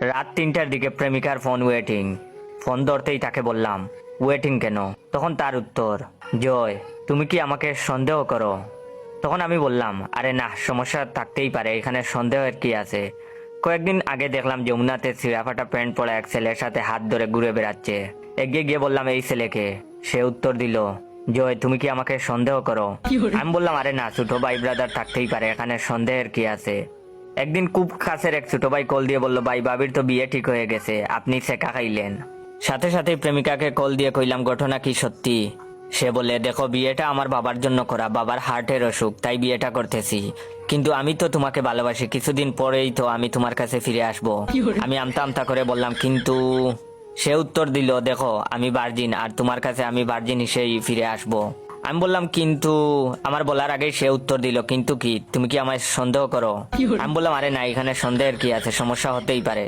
রাত 3টার দিকে প্রেমিকার ফোন ওয়েটিং। ফোন ধরতেই তাকে বললাম, ওয়েটিং কেন? তখন তার উত্তর, জয় তুমি কি আমাকে সন্দেহ করো? তখন আমি বললাম, আরে না, সমস্যা থাকতেই পারে, এখানে সন্দেহের কি আছে? কয়েকদিন আগে দেখলাম যমুনাতে ছিঁড়াফাটা প্যান্ট পরা এক ছেলের সাথে হাত ধরে ঘুরে বেড়াচ্ছে। এগিয়ে গিয়ে বললাম, এই ছেলেকে? সে উত্তর দিল, জয় তুমি কি আমাকে সন্দেহ করো? আমি বললাম, আরে না, ছোট ভাই ব্রাদার থাকতেই পারে, এখানে সন্দেহের কি আছে? একদিন খুব কাছের এক ছোট ভাই কল দিয়ে বলল, ভাই ভাবির তো বিয়ে ঠিক হয়ে গেছে, আপনি শেখা খাইলেন। সাথে সাথে প্রেমিকাকে কল দিয়ে কইলাম, ঘটনা কি সত্যি? সে বলে, দেখো বিয়েটা আমার বাবার জন্য করা, বাবার হার্টের অসুখ, তাই বিয়েটা করতেছি। কিন্তু আমি তো তোমাকে ভালোবাসি, কিছুদিন পরেই তো আমি তোমার কাছে ফিরে আসব। আমি আমতা আমতা করে বললাম, কিন্তু? সে উত্তর দিল, দেখো আমি ভার্জিন, আর তোমার কাছে আমি ভার্জিন হিসেবেই ফিরে আসব। আমি বললাম, কিন্তু? আমার বলার আগেই সে উত্তর দিল, কিন্তু কি? তুমি কি আমায় সন্দেহ করো? আমি বললাম, আরে না, এখানে সন্দেহের কি আছে, সমস্যা হতেই পারে।